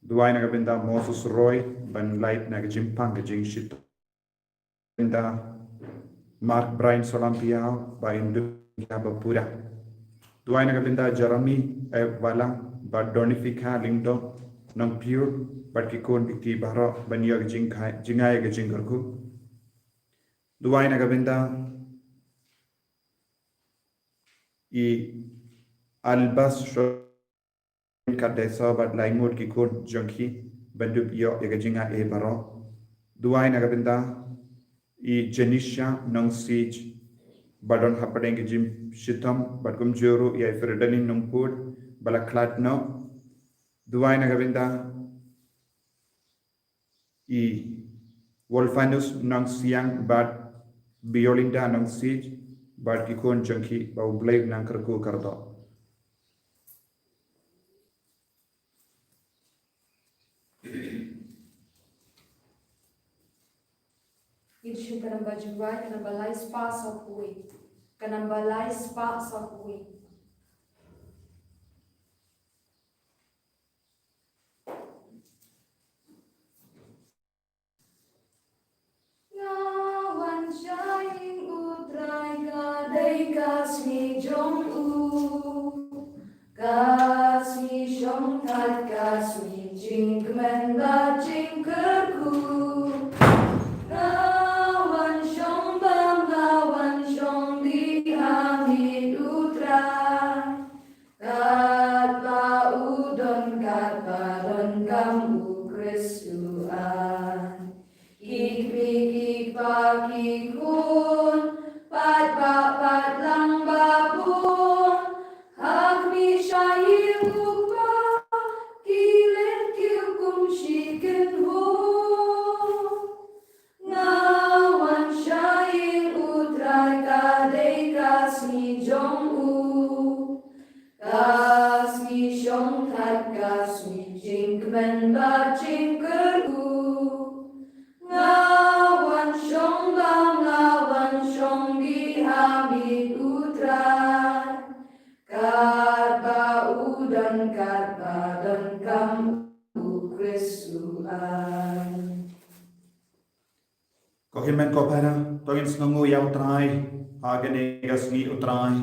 Duai nagabinda Moses Roy ban light nagajimpang gajing shit binda Mark Brian Solampia ba indu ya bapura Duai nagabinda Jeremy walang ba donifika lingdo nang pure ba kikon bikti bahra ban ya gajing jingaya gajing garku Duai nagabinda i albas kadesa bat laimut kikon jangki bandub yo yagajinga e baro Duai nagabinda I Janisha nang siege badon hapadeng jim shitam badkum juru ya ferdani nungpud balaklat no Duai nagabinda I Wolfanus nang siang bad Biolinda nang siege bad kikon jangki bau blade nang kerku kardo Irshu kanamba juwai kanamba lai spa sa kui. Kanamba lai spa sa kui. Ngawan shining utrai kadai kasmi jong u. Kasmi shong kat kasmi jing kemen ba jing kerku. She dan kata dan kamu Kristuan. Ko himen ko para togin snungu ya utrai agane gasni utrai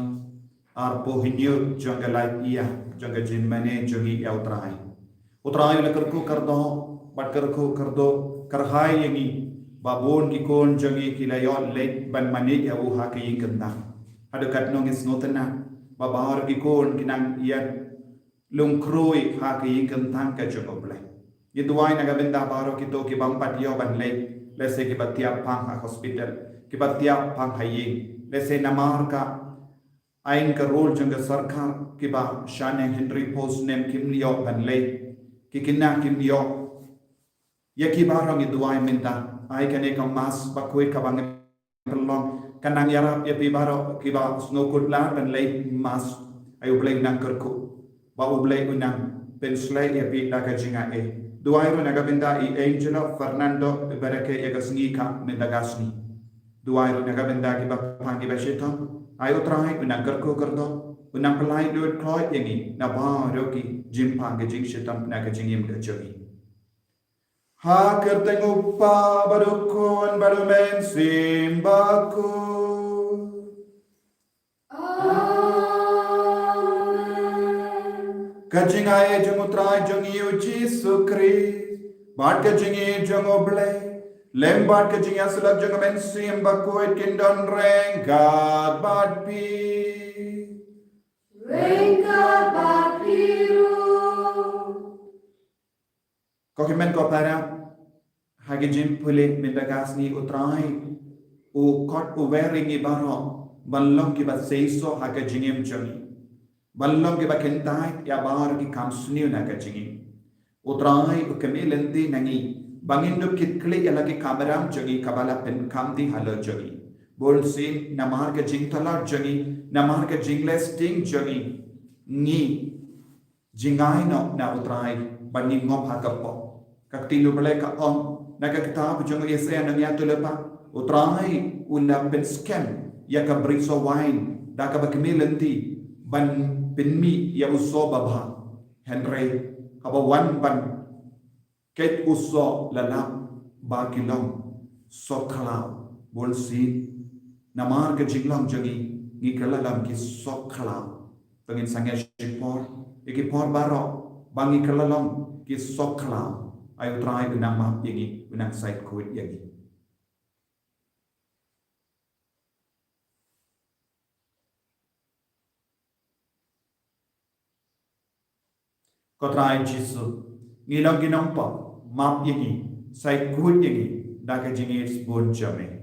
arpo hinyu jonga life iya jonga jinmane jongi ya utrai le karku kardo bat karku kardo karhai yangi babon ki kon jongi kilayon le ban mani ya u ha ki kenda ada kat nong is notena babahar ki kon kinang iya lung krui ha ki kentang ka jongoble ye duai naga benda baro ki to ki bampat yo ban le lese ki batia pang ha hospital ki batia pang hayi lese namar ka ain ka role janga sarkar ki ba shane Henry post nem kim liyo ban le ki kinna kim liyo ye ki barang i duai minta ai kane ka mas ba koi ka bang perlong kanang yarap ye pi baro ki ba snow kut la ban le mas ai ublei nang kerku ba ublei unang penslai ye pi da ka jinga Duairo nagabinda i Angelo Fernando Bereke Egasnika Mendagasni. Duairo nagabinda ki bapangi basheton. Ayo try unang kerko kerdo. Unang pelai duit kloy yengi. Naba roki jimpangi jing shetam nagajingim gajogi. Ha kerteng upa badukun badumen simbaku. Kajingaye jangutrai jangi uji sukri, bad kajingi jangoble, lem bad kajingi asalak jangamen sim bakoit kindon rengkat bad pi, rengkat bad piru. Kokimen ko para hagi jim pule mendagasni utrai u kot u weringi baro ballong ki ba seiso haga jingim jangi. Ballong ke bakentai ya bar ki kamsuni na kachingi utrai ukemelendi nangi bangindo kitkle ya lagi kameram jogi kabala pen kamdi halo jogi bolsin namar ke jingtala jogi namar ke jingles ting jogi ni jingai no na utrai bani ngop hakapo kaktilu bale ka on na ka kitab jogi ese na ya tulepa utrai una pen scam ya ka briso wine da ka bakemelendi ban penmi ya uso baba Henry haba wan ban ket uso lalap bakilong sokhala bolsi namar ke jinglang jagi ngikalalam ki sokhala pengin sange shipor ikipor baro bangi kalalam ki sokhala ayo try unama yagi unang site code yagi Kotrai Jisu ngilang ginang pa map yagi sai good yagi daga jingis bon jame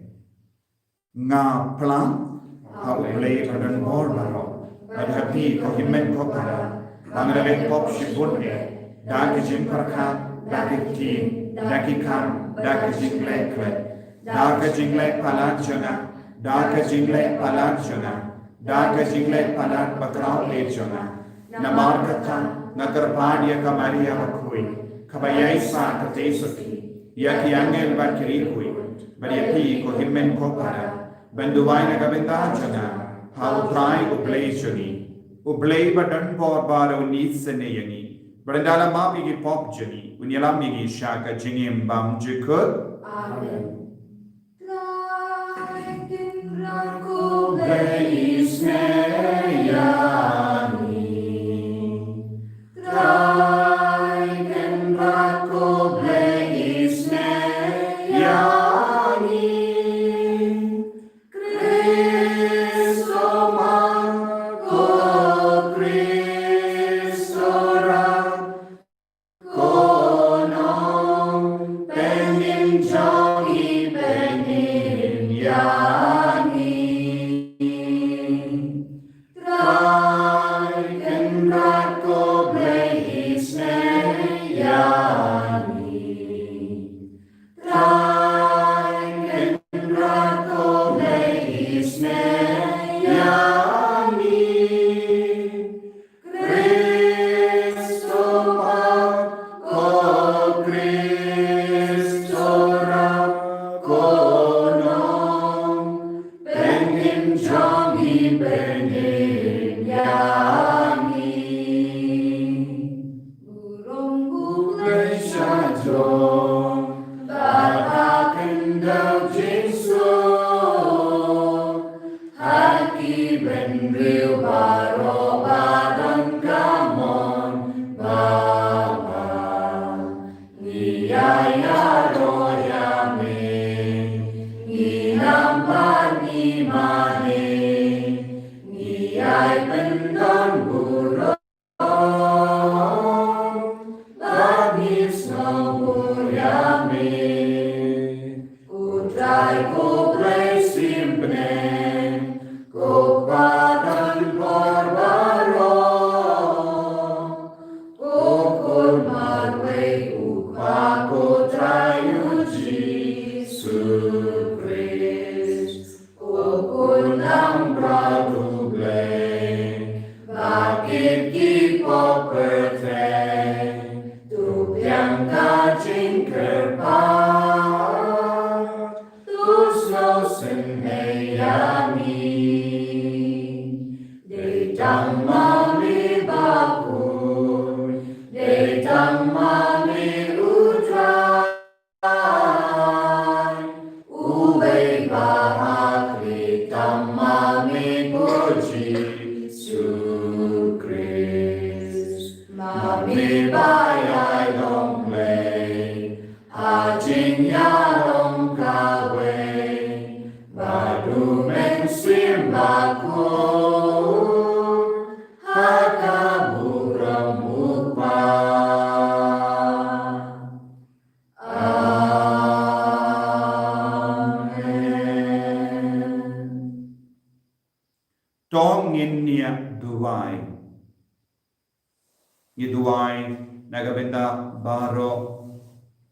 nga plan ha play padan bor baro ad happy ko himen ko para bangare pop shibun ne daga jim parkha daga team daga kam daga jingle klet daga jingle palat janga daga jingle palat janga daga jingle palat bakrao le janga namar katha Nagar padia ka Maria bakui, kabayai sa ka tesuki, yaki angel bakiri kui, bariapi ko himmen ko para, benduwai na kabenda jana, how try ublay jani, ublay badan por baro needs ne yangi, barandala mapi ki pop jani, unyala migi shaka jingim bam jikut. Amen. Laikin raku bleis meya. duai. Ye duai nagabenda baro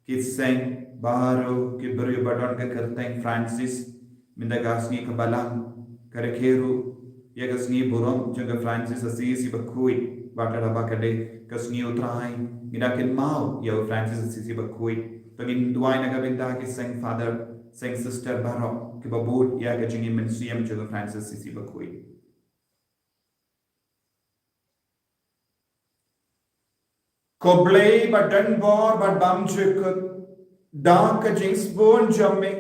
kiseng baru kiberi badon ke kerteng Francis minda gasni kebalang karekeru ya gasni burom juga Francis Assisi bakui bakada bakade gasni utrai midakin mau ya Francis Assisi bakui tagin duai nagabenda kiseng father seng sister baro kibabut ya gajini mensiam juga Francis Assisi bakui. Koblei badan bor bad bam chukut da ka jings bon jamme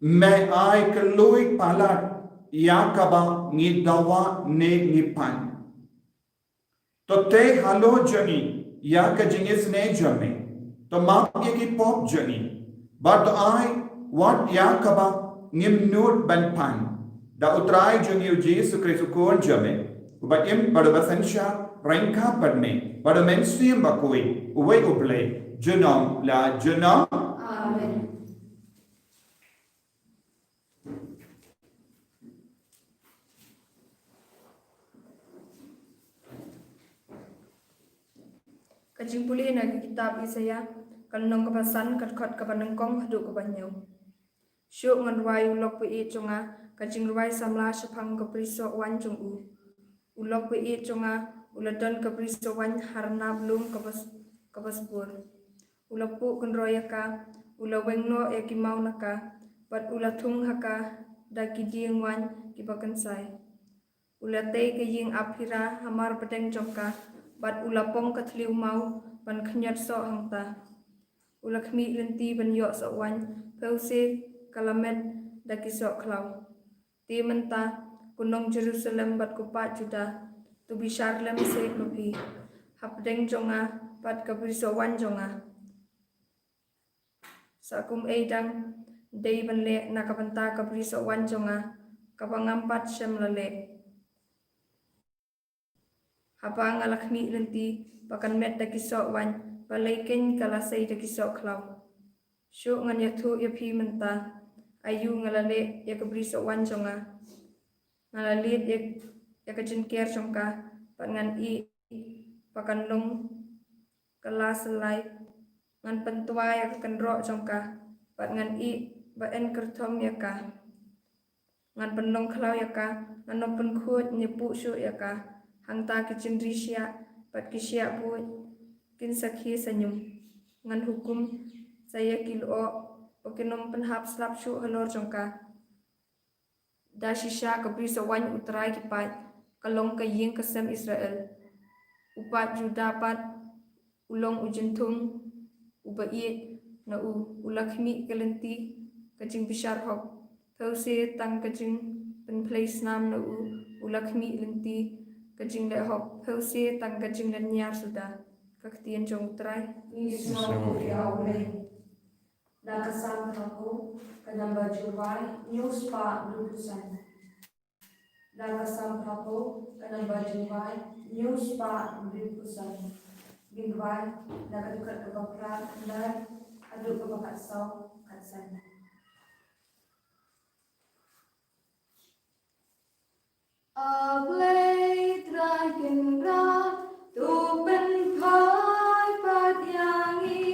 me ai ka lui palat ya kaba ngi dawa ne ngi pan to te halo jani ya ka jingis ne jamme to map ye ki pop jani but I what ya kaba ngim nut ban pan da utrai jani Jesus Christ kon jamme ba im badabasensha ranka padme pada mainstream bakui uwe uble jenam la jenam Amen. Kajing puli na kitab Isaya kanong kapasan katkot kapanengkong haduk kabanyaw. Syuk ngan ruay ulok pi chunga kajing ruay samla syapang kapriso wan chung u. Ulok pi chunga uladon kapriso wan harna belum kapaspur. Ulok pu kenroyaka ulaweng no yakimau naka pat ulatung haka dakidieng wan kipakansay. Ulatay kaying aphira hamar padeng jongka bat ulapong katliw mau ban kanyat so hangta. Ulakmi lenti ban yok so wan pause kalamet daki so klaw. Ti menta kunong Jerusalem bat kupat Juda tu bisharlem se lupi. Hapdeng jonga bat kabriso wan jonga. Sakum eidang day ban le nakapanta kabriso wan jonga kapangampat syam lale. Hapa ngalakmi lenti pakan met daki sok wan balaiken kalasay daki sok klaw. Syuk ngan yathu yapi menta ayu ngalale ya kabri sok wan jonga. Ngalalit ya kajinker jongka pat ngan i pakan long kalasalay ngan pentua ya kenrok jongka pat ngan i ba en kertom ya ka. Ngan penlong klaw ya ka ngan penkhut nyepu syuk ya ka. Hangta kicindri sya pat kisya buat kin sakhi senyum ngan hukum saya kilo pakinom penhap slap syu halor jongka da shisha kabri sawan utrai kipat kalong kaying kesem Israel upat Juda pat ulong ujintung ubait na ulakmi kalenti kajing bishar hok thause tang kajing pen place nam na ulakmi lenti kajing le hok thause tang kajing le nyar sudah kaktian jong utrai Ismail Yahweh. Nakasam ako kanamba July news pa lubusan. Nakasam ako kanamba July news pa lubusan. Gingway nakadukat kapaprat na aduk kapakatsaw katsan. Ablay dragon rod tu ben phai pat yangi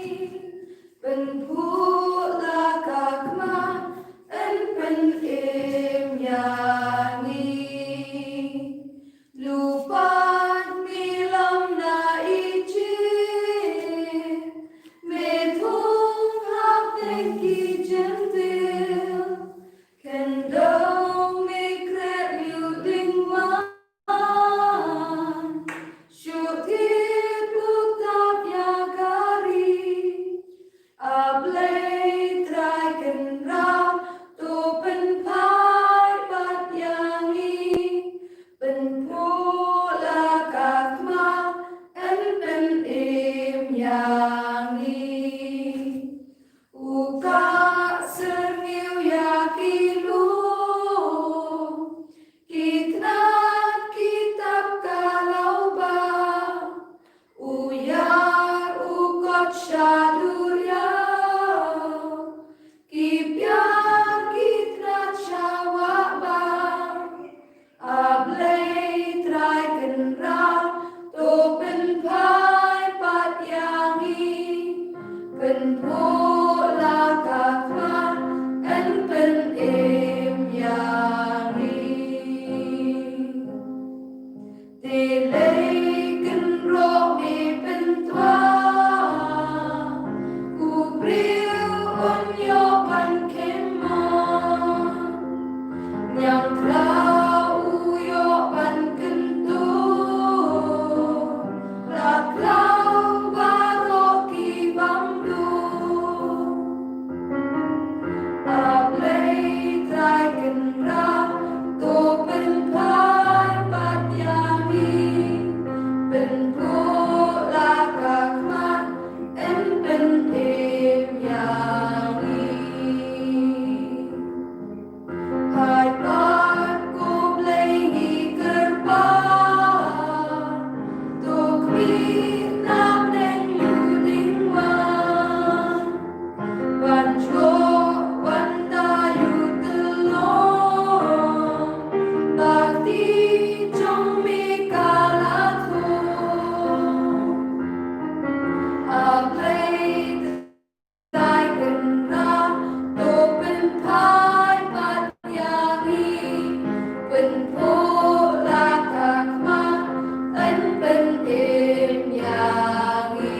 ben phula kakma en ben em yangi lupat milam na ichi me thung hap tenki gentil kendo me kret liu ding man Leiken romi pentua Kubriu onyo pankema Nyang klau uyo pankentu Laklau baroki bambu Ablay trai ra to pen pai pat yami pen po la kakmat en pen em yami hai pat ko blay gi kerpa to kwi nam den yu ding wa Ban cho wanda yu telong Bakti trong mi kalato Ablay tai gần ra to pen pai pat yami pen po la kakma en pen em yami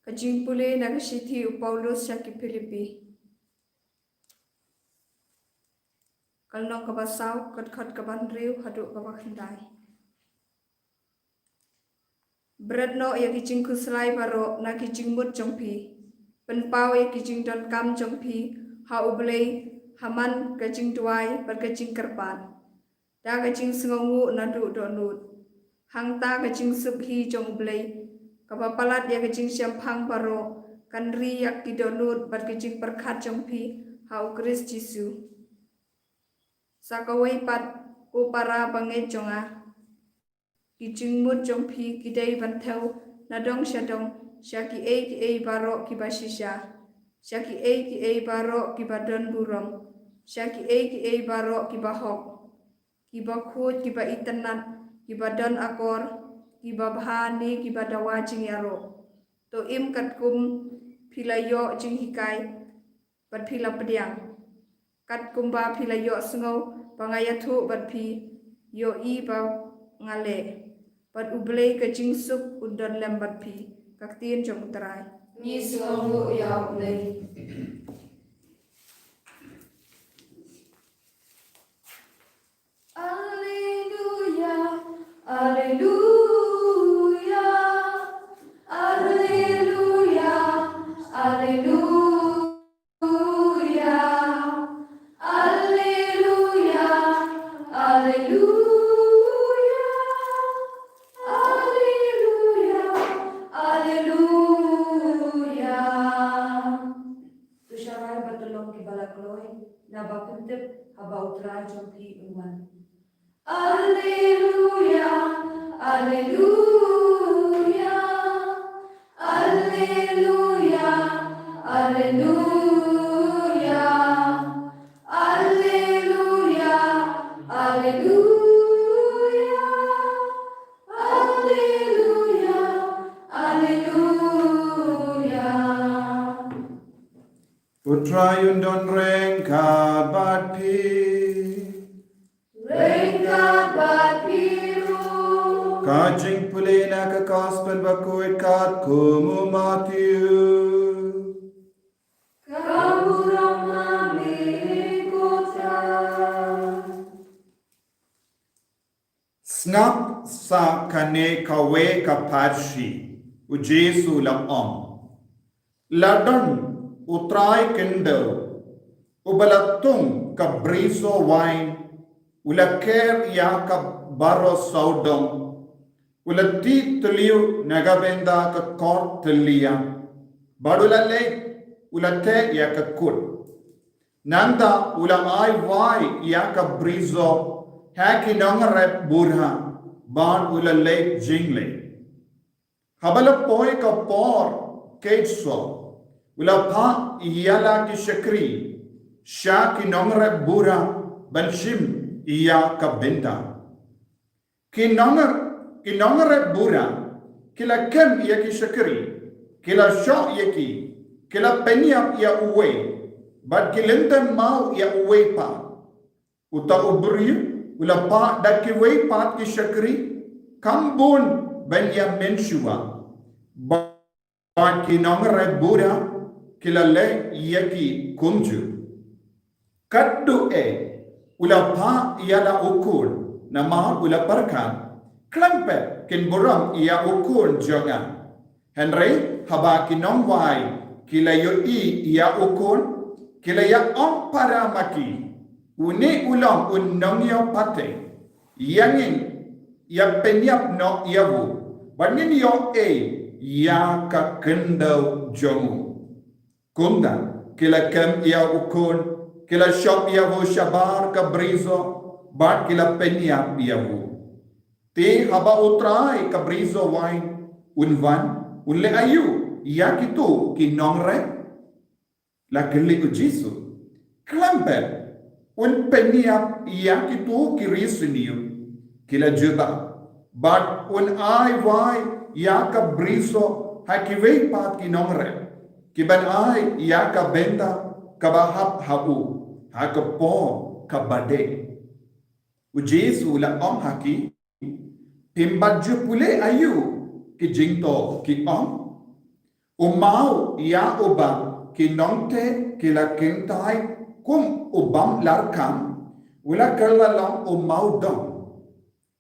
Kajing pule nagasithi Paulus sa ki Filipi. Kalnong kabasaw kat kaban riu hadu kabakhandai. Berat no ya kijing kuslai baro na kijing mut jongpi. Penpau ya kijing don kam jongpi ha ublay haman kajing tuai bar kajing kerpan. Da kajing sengongu nadu donut. Hang ta kajing subhi jong ublay. Kapapalat ya kajing siampang baro kanri yak kidonut bar kajing perkat jongpi ha ukris Jisu. Sakaway pat upara banget jonga. Kijing mut jongpi kidai bantew nadong syadong syaki ki baro kibasisya. Syaki ki baro kibadon burom. Syaki ki baro kibahok. Kibakut kiba itenat kibadon akor. Kiba bahani kiba dawa jing yaro. To im kat kum pilayo jing hikai bat pila pediang. Kat kumba pilayo sengaw pangayatu bat pi yo i ba ngale. Bat ublay ka jing sup undon lem bat pi kaktiin jong terai. Ni sengamu ya ublay Alleluia Alleluia Alleluia Alleluia Alleluia Alleluia Alleluia Alleluia Tusharai batulong kibalakloy nabakuntip habautra jompi uman Alleluia Alleluia Alleluia Alleluia Alleluia Alleluia Alleluia Alleluia Putra yundon rengkat bat pi Rengkat bat biru Kajing pule na ka gospel bakuit kat kumu Matthew Kamu ramami kota Snap sa kane kawe kaparshi u Jesu lam om Ladon utrai kendo ubalatung ka briso wine ulaker ya ka baro saudom ulati tuliu nagabenda ka kort tulia badulale ulate ya ka kut nanda ulamai vai ya ka brizo haki nongare burha ban ulale jingle habala poi ka por keitso ulapha yala ki shakri shaki nongre burha balshim ia ka benda. Kinongere bura, kila kem ia ki syakri, kila syok ia ki, kila penyap ia uwe, bat kilenten mau ia uwe pa. Uta ubri, ula pa dak ki we pa ki syakri, kambun ben ia mensua. Bat kinongere bura, kila le ia ki kunju. Kaddu ula pa ia la ukur, nama ula perkan. Klampe kin buram ia ukur jangan. Henry haba kinong wai kila yo ia ukur kila ya om para maki. Uni ulang unong yo pate. Yangin ya penyap no iawu. Banin yo ia ka kendau jomu. Kunda kila kem ia ukur kila shop ia wo shabar ka brizo bat kila penyap iawu. Te haba utrai ka brizo wine unvan unle ayu ia kitu kinongre la kili ku Jesu klampe un peniap ia kitu kirisiniu kila juta but un ai wai ia ka brizo hakiwei pat kinongre kiban ai ia ka benda kabahap habu hakapo kabade u Jesu la om haki timbaju pule ayu ki jingto ki om umau ia ubam ki nongte ki la kintai kum ubam larkam wala kerlalong umau dong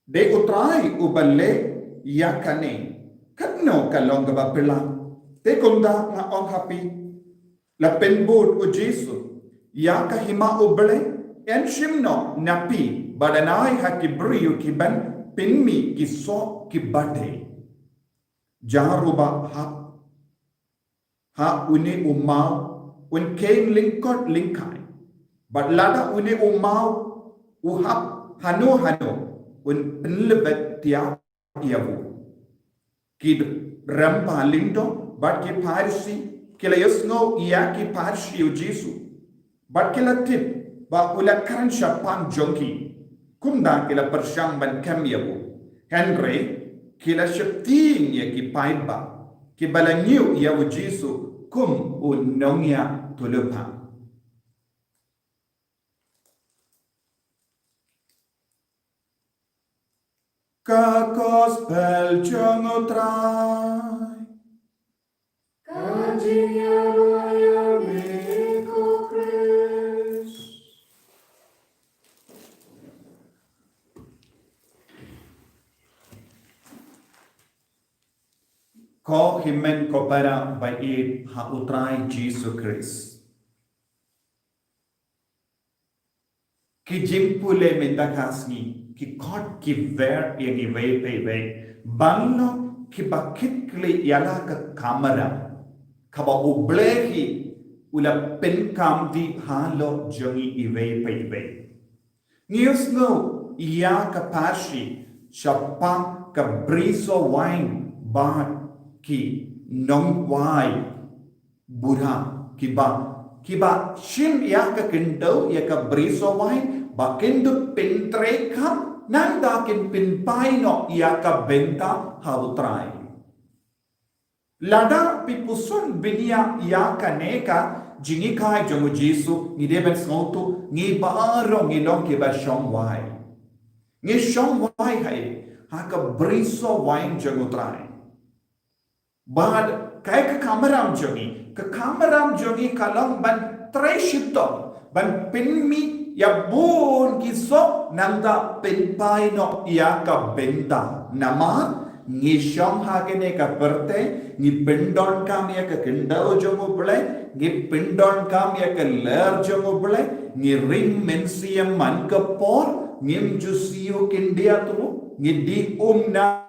de utrai uballe ia kane katno kalong gaba pela te kunda nga ong happy la penbud u Jesu ia ka hima ubale en shimno napi badanai hakibriu kiban penmi kiso kibate jaruba ha une umau un ken linkot linkai but lada une umau uhap hano un penlebet tia iabu kid rampa lindo but ki parsi kila yasno ia ki parsi u Jesu but kila tip ba ula karan shapan jonki kumda kila persyang ban kamiyabu. Henry kila syakting ya ki paiba. Ki balangiu ya u Jesu kum unongya tulupa. Ka gospel jangotrai. Ka jingya roya miko Chris. Ko himen ko para bait ha utrai Jesus Christ. Ki jimpule mendakasni ki kot ki ver yagi ve bangno ki bakit kli yala ka kamera kaba ublehi ula pen kam di halo jongi ive news no iya ka pashi shapa ka briso wine ba ki nong wai bura kiba shim ya ka kendo ya ka briso wine ba kendo pentre kam nanda kin pinpai no ya ka benta hautrai lada pipusun binia ya ka neka jingi kai jomu Jesu ni deben snotu ni baaro ni long ki ba shong wai ni shong wai hai ha ka briso wine jomu trai bad kai ka kameram jogi kalang ban treshito ban pinmi ya bun kiso nanda pinpai no ya ka benda nama ni shom hagene ka perte ni pindon kam ya ka kindao jomu bule ni pindon kam ya ka ler jomu bule ni ring mensiam man ka por nim jusio kindia tu ni di na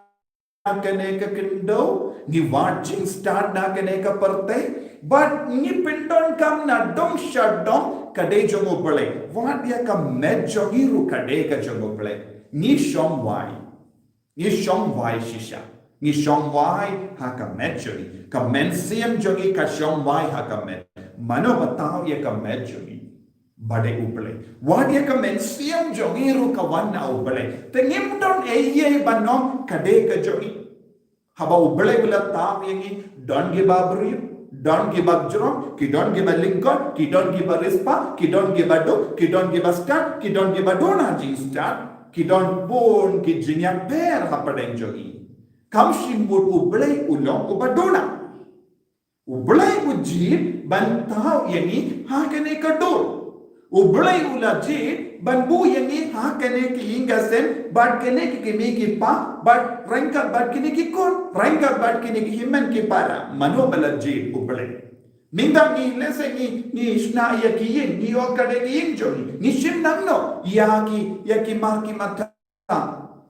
kene ka kindo ni watching start na kene ka perte but ni pindon kam na dom shadom kade jomo bole wat ya ka med jogi ru kade ka jomo bole ni shom wai shisha ni shom wai ha ka med jogi ka mensiam jogi ka shom wai ha ka med mano batao ya ka med jogi bade uble wadia ka men siam jongiru ka wana uble tengim don eye banom kade ka jogi haba uble ula tam yengi don give abri don't give up Jerome, ki don't give a Lincoln, ki don't give a Rispa, ki don't give a Duke, ki don't give a Stat, ki don't give a Dona G Stat, ki don't born ki jinyak bear hapadeng jogi. Kam shimbut ublay ulong ubadona. Ublay ujib ban tau yengi hakane kador. Ublay ulajib ban bu yengi hakane ki ingasen bad kene ki kimi ki pa bad rankat bad kini ki kon rankat bad kini ki himan ki para mano balajib ublay. Minda ni lese ni ishna ya ki yin ni okade ki yin joni ni shim nangno ya ki ma ki mata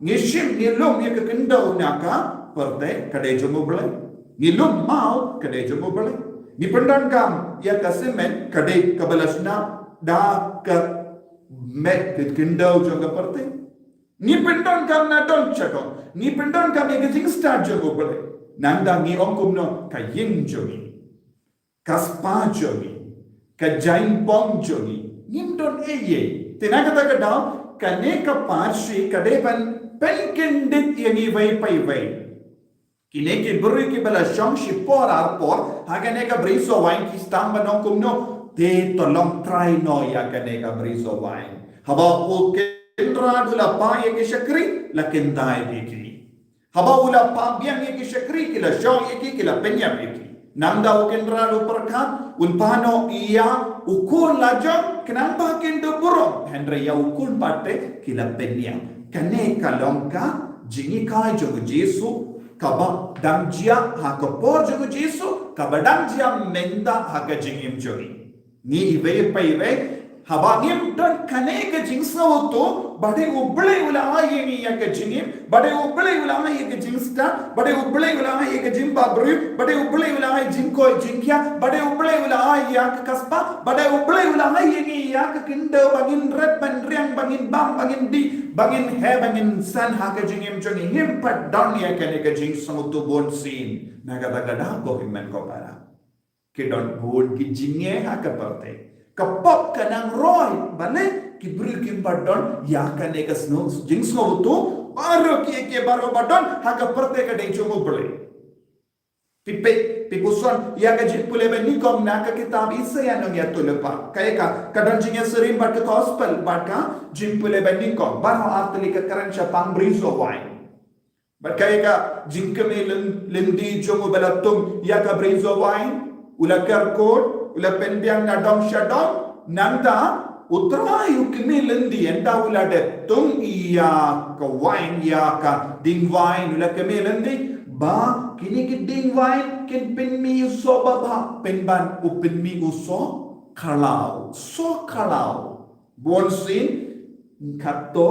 ni shim ni lom ya ka kendo naka perde kade jomo ublay. Ni lum mau kade jomo ublay. Ni pendan kam ya ka semen kade kabalasna da ka met kindau joga perte ni pendon kam na don chato ni pendon kam ye thing start jogo bole nanda ni ongkum no ka yin jogi ka spa jogi ka jain pong jogi nim don eye tenaga ta da ka ne ka parshi kade ban pen kendit yengi vai pai vai kine ki buri ki bala shong shi por ar por hagane ka briso wine ki stamba no kum no te tolong try no ya kane ka briso wine haba o kendra dula pa ye ki shakri la kendai ki haba ula pa biang ye ki shakri ki la shong ye ki la penya ki nanda o kendra lu perka un pano iya ukul la jong kenapa kendo burong hendra ya ukul patte ki la penya kane kalongka jingi kai jogo jesu kaba damjia hakapor jogo jesu kaba damjia menda hakajingim jogi ni ive paive haba ngim don kaneka jingsa hoto bade uble ula ayeni yaka jingim bade uble ula ayeka jingsta bade uble ula ayeka jimba bru bade uble ula ay jinko jinkya bade uble ula ayaka kaspa bade uble ula ayeni yaka kindo bangin red ban riang bangin bam bangin di bangin he bangin san haka jingim joni ngim pat don yaka neka jingsa hoto bon sin naga daga ko himen ko para ke don bon ki jingye haka parte kapop kanang roy bale ki bri ki badon ya kane ka sno jings no to baro ki baro badon haka parte ka dei chumo bole pipuson ya ka jit pule ben ni kom na ka kitab isa ya no ya tulepa kay ka kadang jinga serim bat ka gospel bat ka jin pule ben ni kom baro artli ka karan sha pang briso wine bat kay ka jinka me lendi chumo balatum ya ka briso wine ula karkot ula pendiang na dong shadong nanda utrayu kimi lendi enda ula de tung iya ka wine ya ka ding wine ula kimi lendi ba kini ki ding wine kin pin mi uso baba penban upin mi uso kalau bon sin kato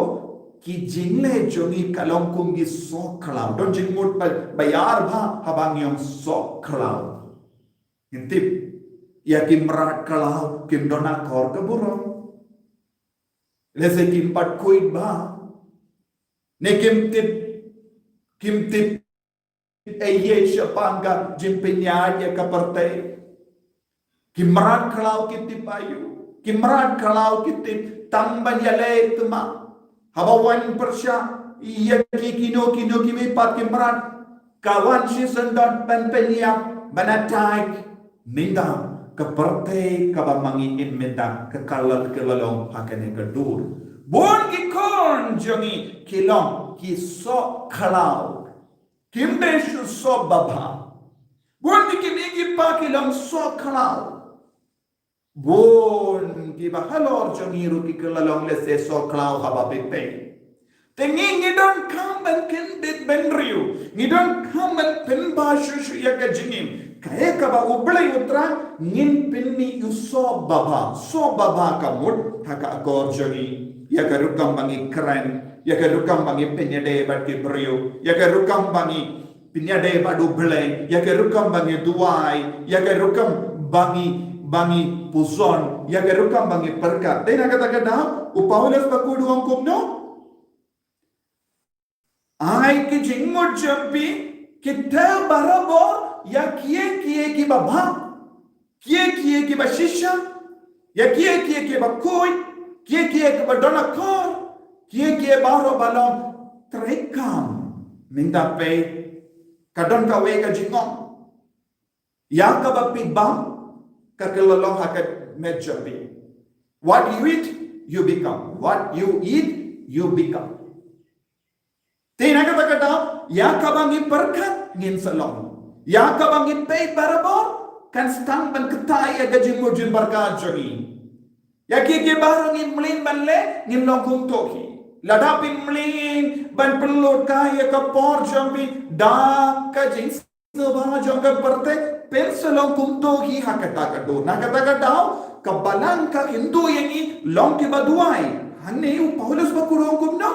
ki jingle jongi kalong kum gi so kalau don jingmut bayar ba habang yung so kalau intip ya kim rat kalau kim dona kor ke burong lese kim pat kuit ba ne kim tip eye shapanga jimpinya ya kaparte kim rat kalau kitip ayu kim rat kalau kitip tamban yale tuma habawan persya iya kino kimi pat kim rat kawan season don penpenya banatai mindam kaparte kabamangi inmenda kakalal kelalong hakane kadur bon gikon jongi kilong kiso kalau kimdeshu so baba bon dikimigi pa kilong so kalau bon giba halor jongi ruki kelalong lese so kalau habapipe Tengi ngidon kamban kendit benriu ngidon kamban penbashu yaka jingim kaya kaba ublay utra ngin pinni uso baba kamut haka agor jongi yaka rukam bangi keren yaka rukam bangi penyade bati beriu yaka rukam bangi penyade badu blay yaka rukam bangi duai yaka rukam bangi puson yaka rukam bangi perkat dena kata-kata upaulas bakudu angkum no ai ki jingmut jampi kita barabo ya kiye ki baba kiye ki bashisha Ya kia bakui, kia ke badona kor, kia baro balong terekam. Minta pe kadon kawe ka jingong. Ya ka bapi bam ka kelalong hakat mejabi. What you eat, you become. What you eat, you become. Tina kata kata, ya ka bangi perkat ngin salong. Ya ka bangi pay barabor kan stang ban ketaya gaji mujin barka jogi. Ya ki barang ngin mlin ban le ngin long kum toki. Ladapin mlin ban pelot kaya ka por jambi da ka jing seba jong ka perte pensalong kum toki hakata ka do. Na kata kata kabalang ka Hindu yani long ki baduai. Hanne u Paulus bakulong kum no.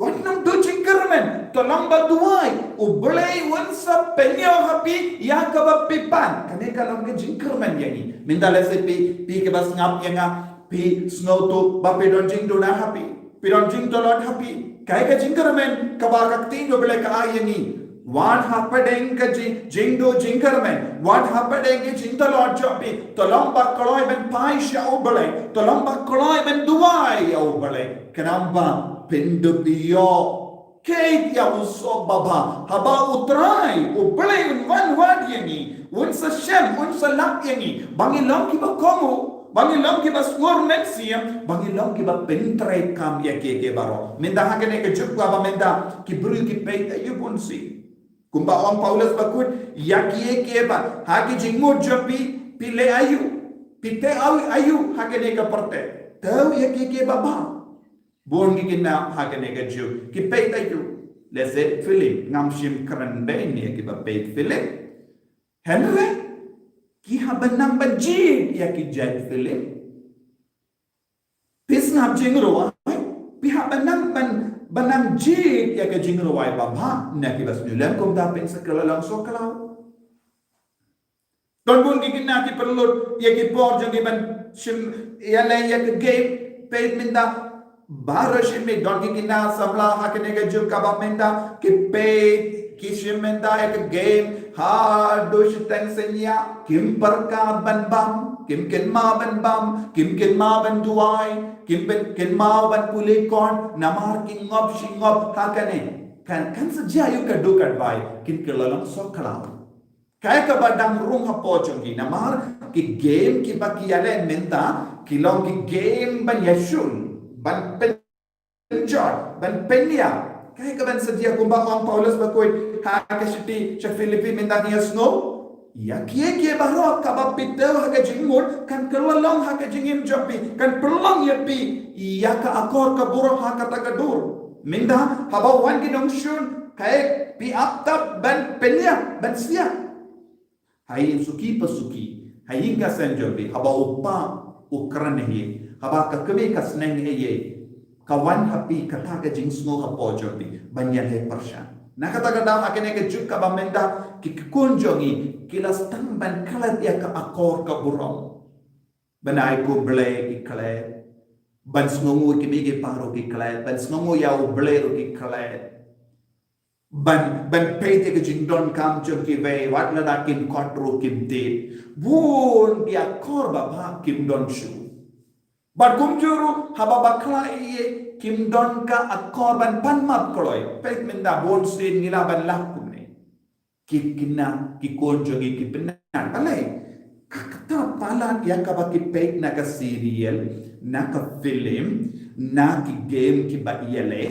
What nam do jingkermen tolong baduai ublay wansa penyo happy ya ka pipan kane ka long ki jingkermen yani minda lese pi ke bas ngap yanga pi snow to bape don jing do na happy pi don jing to lot happy kai ka jingkermen ka ba ka tin do blay ka yani what happened ka jing do jingkermen what happened ki jing to lot jobi tolong ba koloi ben pai sha ublay tolong ba koloi ben duai ublay kanamba pendubiyo kate ya uso baba haba utrai ublay one word yani unsa shem unsa lak yani bangilong ki ba komo bangilong ki ba swor nexia bangilong ki ba pentre kam ya ke baro menda hakene ke jukwa ba menda ki bru ki pe ayu bunsi kumba om Paulus bakut ya ke ba haki jingmur jopi pile ayu pite ayu hakene ke perte tau ya ke baba Bon gina hakane ka ju ki pay tayo lese Philip ngam shim kran be ni ki ba pay Philip Henry ki habanam banji ya ki jad Philip pis ngam jingro pi habanam banam ji ya ka jingro wai baba na ki bas nulam kom da pen sakala lang so kalau don bon gina ki perlu ya ki por jangi ban shim ya la ya ki game pay minda Barash में डॉगी की ना सबला हाकने के जो कबामेंदा कि पे किशमेंदा एक गेम हाडुश तंगसनिया किम पर का बनबम किम किनमा बनबम किम किनमा बंदुआई किनमा बन पुले कौन नमार किंगब शिंगब हाकने kan sejayu ka do kadbai kin kelalong so kalau kai ka badang rung hapo jongi namar ki game ki bakiyale menta kilong ki game ban yashun ban penjor ban penya kai ka ban sedia kumba orang Paulus bakoi ha ka shiti cha Filipi minda ni snow ya kie baro ka ba piteu ha ka jingmur kan kelalong ha ka jingim jopi kan perlong yapi ya ka akor ka buro ha ka takadur minda haba wan ginong shun kai pi aptab ban penya ban sia hai suki pasuki hai ka sanjobi haba upa ukran hi haba ka kami ka sneng ye kawan happy kata ka jing snow hapo jobi banyan he pershan na kata ka daw akene ka juk ka bamenda ki kunjongi kilas tamban kalat ya ka akor ka burong banai ko ble ikle ban snongu ki bige paro ki kle ban snongu ya u ble ki kle ban pete ke jingdon kam chok ki ve wat la dakin kotro kim te bun ki akor ba kim don shu But kumjuru haba bakla iye kim don ka akor ban panmat koloi pek minda bon sin ngila ban lakumne ki kina ki konjogi ki penan palai kata pala ya ka ba ki pek na ka serial na ka film na ki game ki ba yele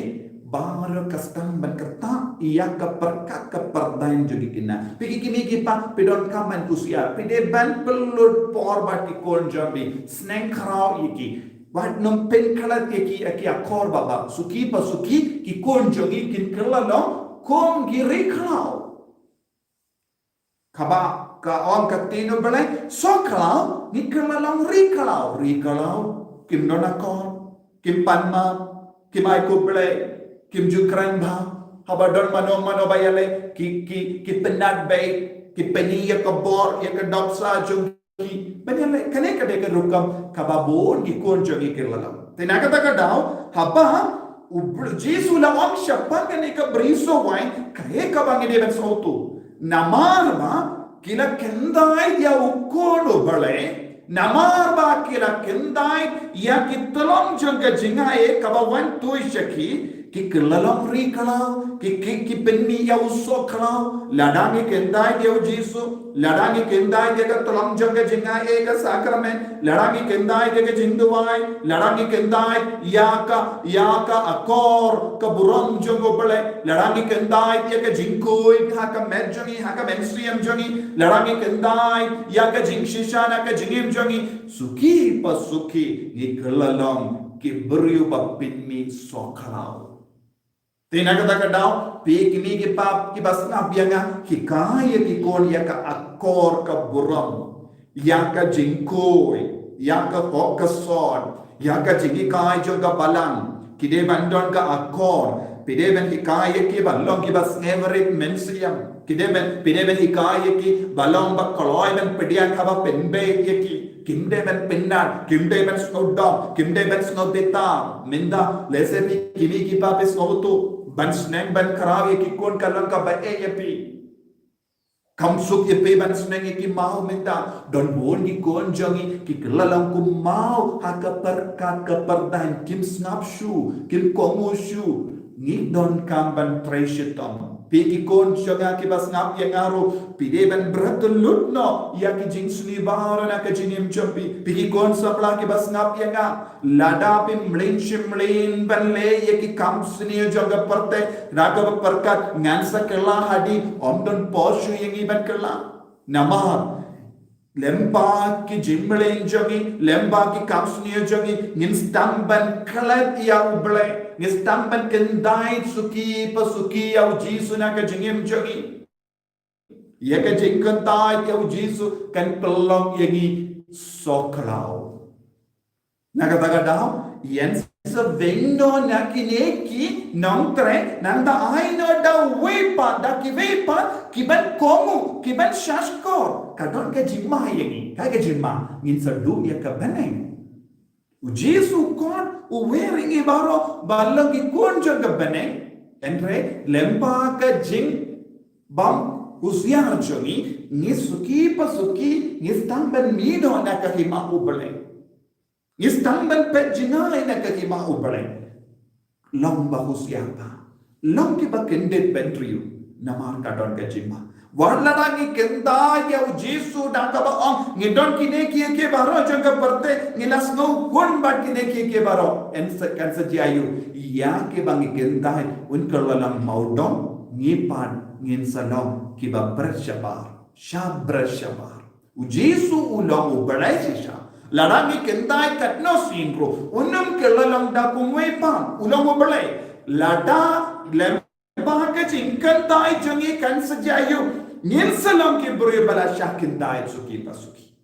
baro kastam ban kata iya ka perka ka perdain jogi kina piki kimi ki pa pidon kaman kusia pide ban pelud por ba ki konjogi snack kharao iki Wat nom pen kalat ki aki akor baba suki pasuki ki konjogi kin kelalo kom giri kalau kaba ka om katino belai so kalau ni kelalong ri kalau kim donakor kim panma kim ai ko belai kim jukran ba haba don mano bayale ki penat bay ki peniya ka bor ya ka dopsa jung Banyale kane kade ke rukam kababon ki konjogi kirlalam. Tena kata kadau haba Jesu la om shapang kane ka briso wine kahe kabangi de ben sotu. Namar ba kila kendai dia ukodo bale namar ba kila kendai ya ki tolong jangka jingai kabawan tu syaki ki kelalong ri kalau ki penmi ya usok kalau ladangi kendai dia jisu ladangi kendai dia ka tolong jangka jingai ka sakramen ladangi kendai dia ka jinduai ladangi kendai ya ka akor ka burong jangko bale ladangi kendai dia ka jingkoi ha ka menjongi ha ka menstriam jongi ladangi kendai ya ka jingshisha ka jingim jongi suki pasuki ni kelalong ki beriu bapinmi sokalau Tina kata daw pikmi ki pap ki basna bianga hikaya ki kon ya ka akor ka buram ya ka jingkoi ya ka hokason ya ka jingi kai jo ka balang kide bandon ka akor pide ben hikaya ki balong ki bas every mensiam kide ben pide ben hikaya ki balong ba koloi ben pedia ka ba penbe ki Kimde ben pinnan, kimde ben snowdom, kimde ben snowdeta, minda lese pi kimi ki pa pe snowtu, ban sneng ban karawi ki kon kalang ka ba e pi. Kamsuk ye pe ban sneng ki mau minda, don bon ki kon jangi ki kelalang ku mau haka perkat ke perdan kim snap shu, kim kongu shu, ngi don kam ban treshitom. Piki kon syaga ki bas ngap yang ngaru pide ban beratulut no ya ki jing suni bahara na ka jingim champi piki kon sapla ki bas ngap yang ngap lada pi mlin shimlin ban le ya ki kam suni jaga perte raga perkat ngansa kela hadi omdon poshu yang iban kela nama lemba ki jimlin jangi lemba ki kam suni jangi ngin stamban klat ya uble Nistamban kendai suki pasuki au jisu na ka jingim jogi. Ya ka jingkan tai au jisu kan pelong yangi soklau. Na kata daw yen sa vendo na kineki nong tre nanda ai no da wepa da ki wepa kiban komu kiban shashkor kadon ka jimma yangi ka jimma ngin sa du ya ka baneng. Ujisu kon uwering ibaro balang ki kon jaga bane entre lempa ka jing bam usiang jongi ni suki pasuki ni stamban mido na ka hima ubale ni stamban pe jinga na ka hima ubale long ba usiapa long ki ba kendet bentriu namar ka don ka jima warladangi kenda ya ujisu dan ka ba ong ngidon kine ke baro jaga berte ngilas no kon ba kine ke baro en kan sajayu ya ke bangi kenda un kalalang maudom ngipan ngin salom ki ba bersyabar syabar ujisu ulong ubalai sisha ladangi kenda kat no sinro unum kalalang da kumwepan ulong ubalai lada lem Bahaka jingkan dai jangi kan sajayu ngin salam ki beri bala syakin dai suki pasuki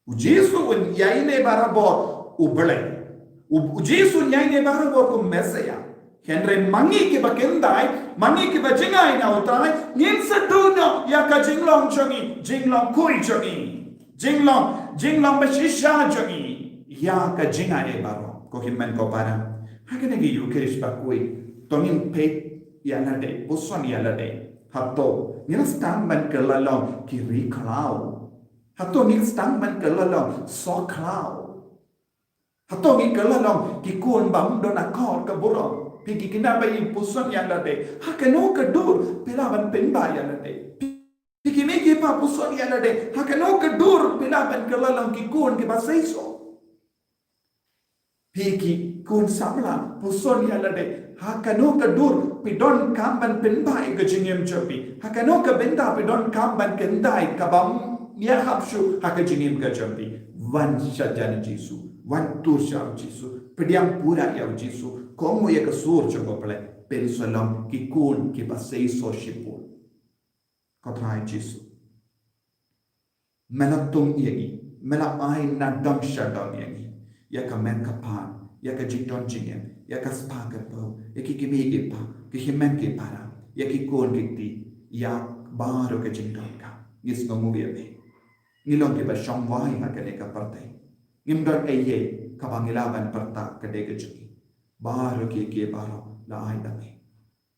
ujisu un yaine barabor ubale ujisu yaine barabor ku mesaya henre mangi ki bakendai mangi ki bajingai na utai ngin saduno ya ka jinglong jangi jinglong kui jangi jinglong bashisha jangi ya ka jingai baro ko himmen ko para hakene ki yukerish bakui tongin pe Yalade, puson yalade. Hato, nila stangman kelalong kiri klau. Hato nila stangman kelalong so klau. Hato nila kelalong kikun bang don akor keburong. Pigi kinabayi puson yalade. Hakano kedur pilaban penba yalade. Pigi miki pa puson yalade. Hakano kedur pilaban kelalong kikun kibasaiso. Pigi kun samla puson yalade. Hakano kedur pidon kamban penbai ke jingim champi. Hakano ke benda pidon kamban kendai kabam ya hapshu haka jingim ke champi. Wan shajan jisu, wan tusham jisu, pediam pura ya jisu. Komu ya kesur coba pele pensalam kikun ki pasei so shipu. Kotrai jisu. Melatung yagi, melai nadam shadam yagi. Ya kamen kapan. Ya ka jingdon jingem, ya ka spaga po, ya ki kimigi pa, ki himen ki para, ya ki kon kiti, ya baro ka jingdon ka, ngis ngomubi abe. Ngilong ki ba syongwai ha ka deka partai. Ngimdon eye ka bangilaban parta ka deka jungi. Baro ki baro la ai dame.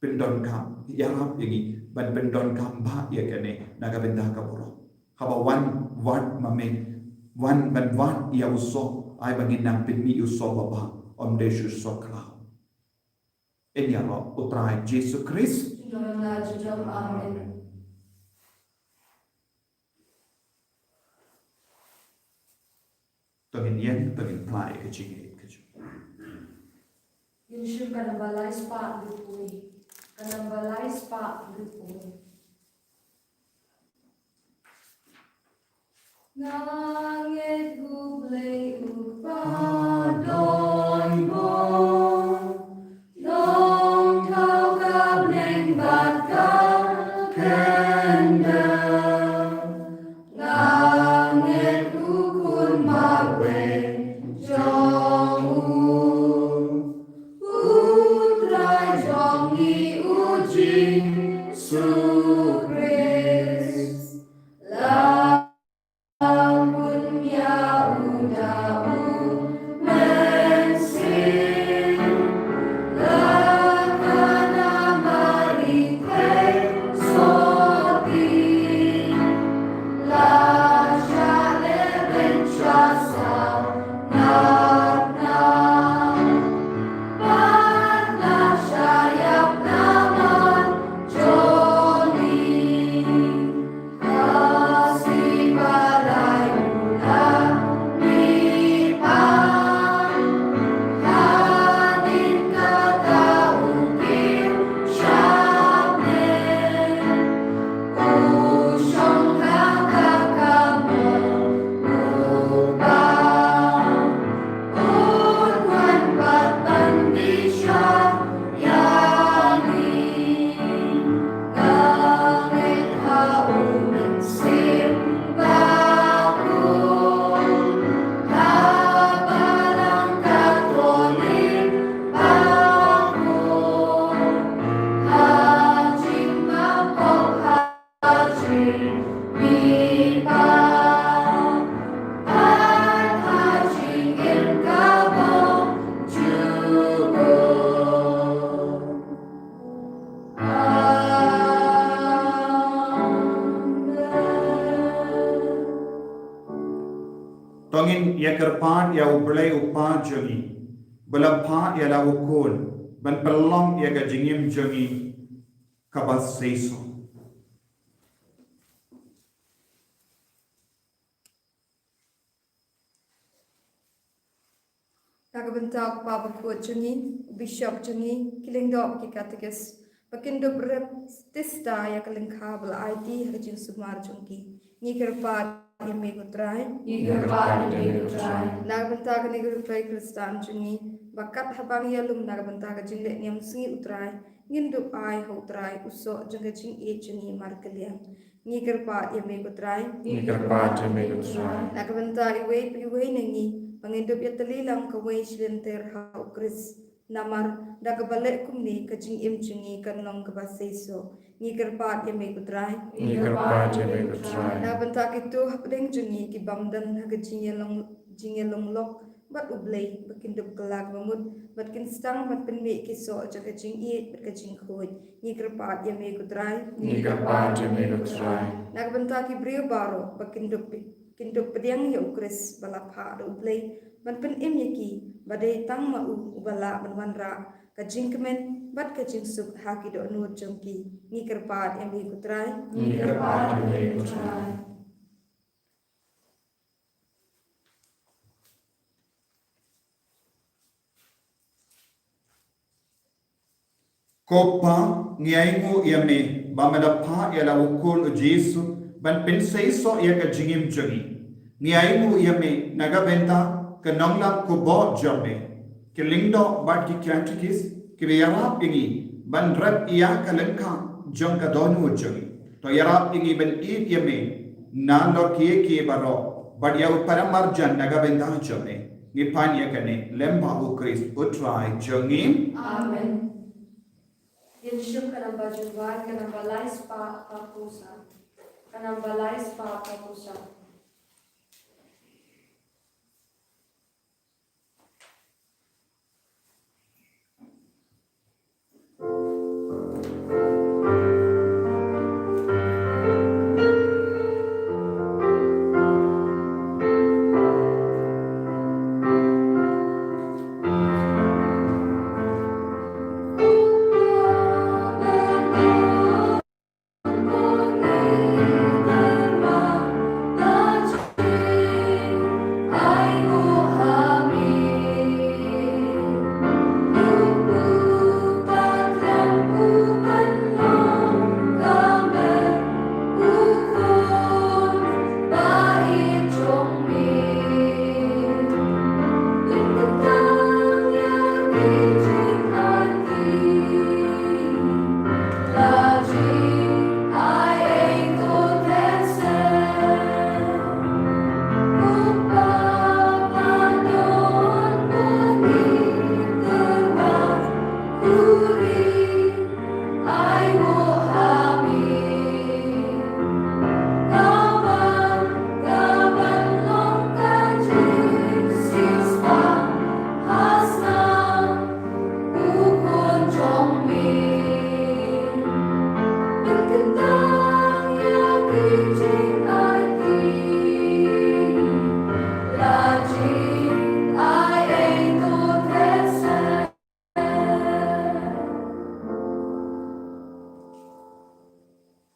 Pendon kam, ya rap yangi, ban pendon kam ba ya ka ne, naga benda ka buro. Haba wan wat mame wan ban wan ia uso ai bangin nang pin mi uso baba om de shu so klau enya ro utrai Jesus Christ Nona judam amen. tongin yen tongin plai ke chigi ke chu Yunshim kanambalai spa lupui. Kanambalai spa lupui. Nangit hublay upadon mo. Nong tau kabling bat ka kenda. Nangit ukun mawe jong utrai jong i uji sukris. Lamun ya udamu mensin. Lakana marite sorti. La shale benchasa natna. Patna shayap naman joni. Kasih balai mula nipan. Hanin kata ukir syabne. Usyong kata kamu ubah. Unwan batan disya yani. Langit haumin simbakun. Kabarang katolik bakun. Hajing mapok hajing mipang. At hajing ilkabong jugong. Amen. tongin ya kerpan ya ublai upa jangi belapha ya la ukul ban pelong ya ga jingim jangi kabas seiso Nagabentak Papa Jungi, Bishop Jungi, Kilingdop Kikatikis, Bakindo Brep Tista Yakalingkabel ID Hajin Sumar Jungi, Nigerpat Yamegutrai, Nigerpat Yamegutrai. Nagabentak Nigerpai Kristan Jungi, Bakat Habang Yalum Nagabentak Jinlet Niam Singi Utrai, Nindup Ai Hotrai, Uso Jangajing E Jungi Markelian, Nigerpat Yamegutrai, Nigerpat Yamegutrai. Nagabentak Iwe Nengi, Pangindup ya telilang kawai silenter hau kris namar da kabalik kumni kajing imcungi kanong kabaseso ni kerpat ya megutrai Nigerpat Yamegutrai. na bentak itu hapdeng jungi ki bamdan hagajing ya longlok bat ublay bakindup kelak mamut batkin stang bat penmi kiso jakajing iet berkajing khoj ni kerpat ya megutrai Nigerpat Yamegutrai. na bentak ibriyo baro bakindup Kindup pediang ya ukris balapha ublay ban pen yaki badai tang mau ubala banwanra kajing kemen bat kajing suk haki do nur jongki ni kerpat yang ikutrai Nigerpat Yamegutrai. kopa ngiaingu yame bamalapha ya la ukul Jesu ban penseiso ya ga jingim jangi ngiaingu yame nagabenta kanongla kubo jame kelingdo bat ki kyantikis kibiyarap ingi ban rap iya kalengka jong kadonu jangi to yarap ingi ban id yame nalo kiye baro bat ya paramarjan nagabenta jame ngipanya kane lemba ukris utrai jangi Amen. Yunshim kanambajuwai kanambalai spa pakusa. Kanambalai spa pakusa.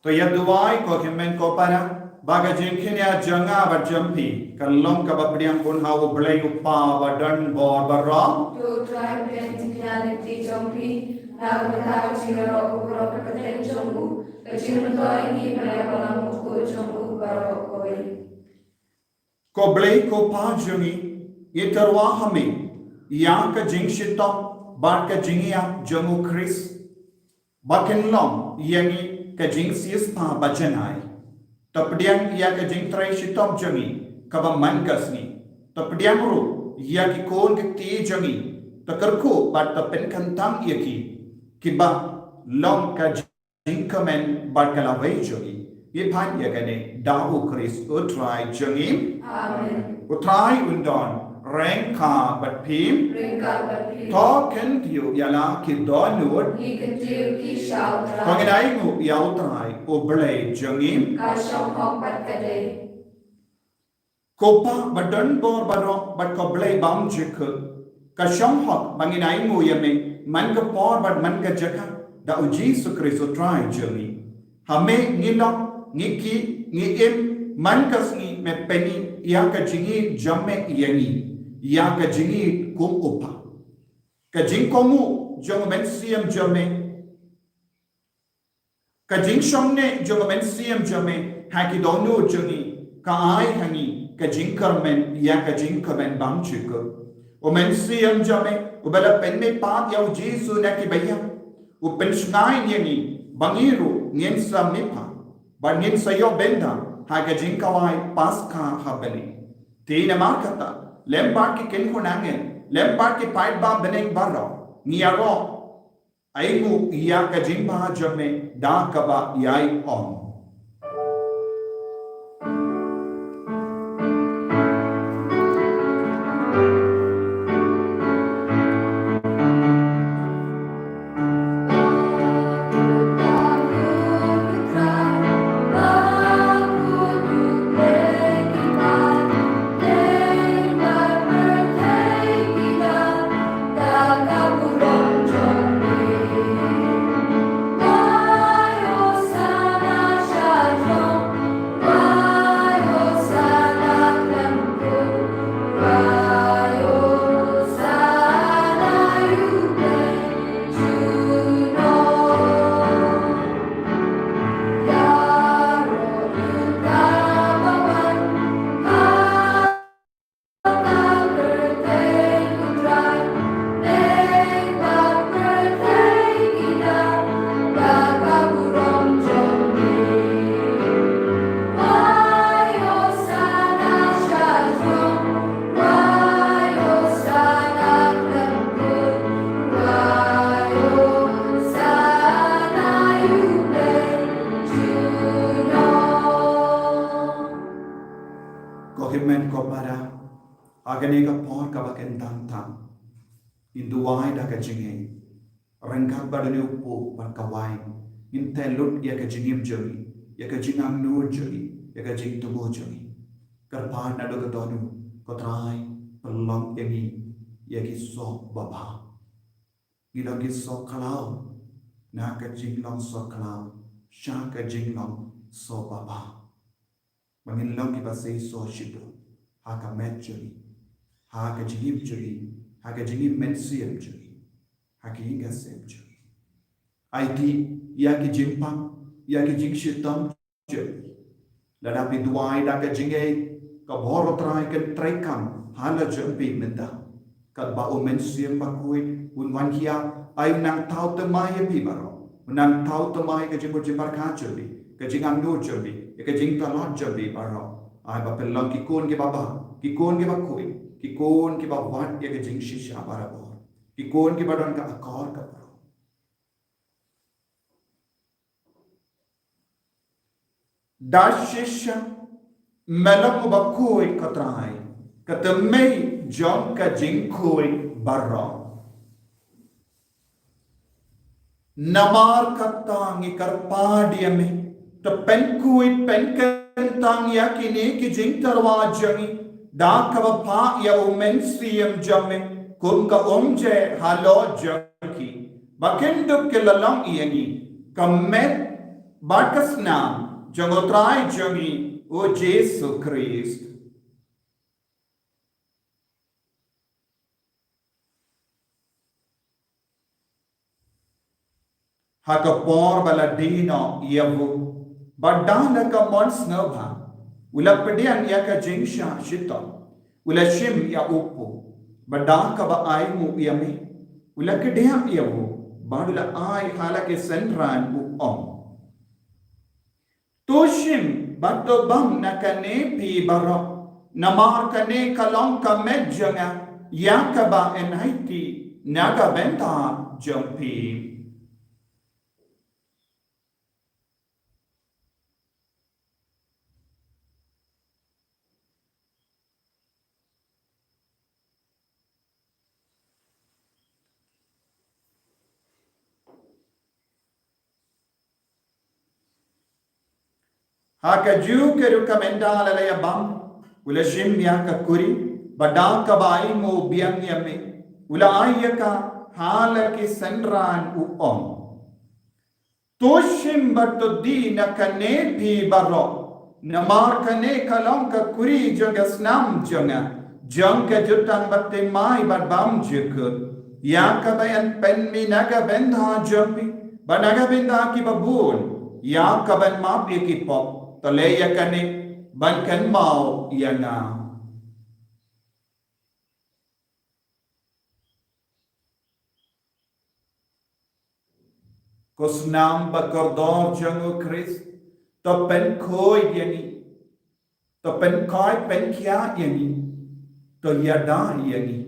to ya duai ko kemen ko para baga jengkenya janga ba jampi kalong ka ba priam pun ha u blai u pa ba dan bor ba ro to try reality jampi na ba chingaro ro ka ten jambu ka chingro ni ba ba ko jambu ba ro ko ko blai ko pa jangi ye tarwa hame ya ka jingshito ba ka jingia jamu Chris bakin long yangi ka jingsis pa ba janai tapdiang ya ka jing trai shitop jangi ka ba man kasni tapdiang ru ya ki kon ki ti jangi takarku ba ta pen kantang ya ki ba long ka jing kamen ba ka la wei jangi ye phan ya ka ne da u Chris utrai jangi amen utrai undon rengka bat phim ringka bati to ken tiu yala ki donut ni ka tiu ki shao tra panginai ngu yau trai o blai jangim ka shong hok bat ka de kopa badan bor baro bat ko blai bam jik ka shong hok panginai ngu yame man ka por bat man ka jaka da u Jesus Christ trai jangi hame ngilok ngiki ngim man kasni me peni ya ka jingi jamme yangi ya ka jingi kum upa ka jing komu jong men siam jamme ka jing shomne jong men siam jamme ha ki donu jangi ka ai hangi ka jing karmen ya ka jing kamen bang chik o men siam jamme o bala pen me pa ya u Jesus na ki baya o pen snai ngi bangiru ngien sa me pa ba ngien sa yo benda ha ka jing kawai pas ka habali tina markata lempar ki ken hunangen lempar ki pait ba beneng baro niaro aimu iya ka jimba jame da kaba yai on Kohimen ko para agane ka por ka baken tang tang induai da ka jinge rengkak badane upo par kawai in telut ya ka jingim jori ya ka jingang nur jori ya ka jing tubo jori karpa na do ka donu ko trai pelong yangi ya ki so baba ila ki so kalau na ka jing long so kalau sha ka jing long so baba mangin long ki ba sei so shido ha ka met jori ha ka jingim jori ha ka jingim men siam jori ha ki inga sem jori IT ya ki jimpang ya ki jing shitam jori lada pi duai da ka jinge ka boro trai ka trai kam hala jampi menda ka ba o men siam ba kui un wan hia ai nang tau te mai pi baro nang tau te mai ka jimbo jimbar ka jori ka jingang no jori ka jing ta lot jori baro ai ba pelang ki kon ke baba ki kon ke ba kui ki kon ke ba wat ya ka jing shisha bara bor ki kon ke ba don ka akor ka baro da shisha melam ba kui ka trai ka te mei jong ka jing kui baro namar katangi karpadiame to penkui penkentang yakini ki jing tarwa jangi da kava ya umen siem jamme kunga omje halo jangi bakendo kelalang iyangi kamet Barkas nam jangotrai jangi o Jesu Christ. Hakapor baladino yavu. Badana ka mons nova. Ula pedian ya ka jingsha shito. Ula shim ya upu. Badaka ba aimu yami. Ula kedea yavu. Badula ai halake sendran uom. Toshim bato bang nakane pi baro. Namar kane kalong ka medjanga. Yakaba enhaiti. Naga benta jampi. Haka ju keru kamenda lalaya bam. Ula shim ya ka kuri. Badang ka bai mo biang yame. Ula aya ka hala ki sendran uom. Toshim bato di na kane pi baro. Namar kane kalong ka kuri jonga snam jonga. Jong ka jutang batte mai bat bam jukut. Ya ka bayan pen mi naga benda jampi. Banaga benda ki babun. Ya ka ban mapi ki pop. Taleya kane ban kan mau yana. Kosnam bakordor jangu Christ. To pen koi yani. To pen koi pen kya yani. To yada yani.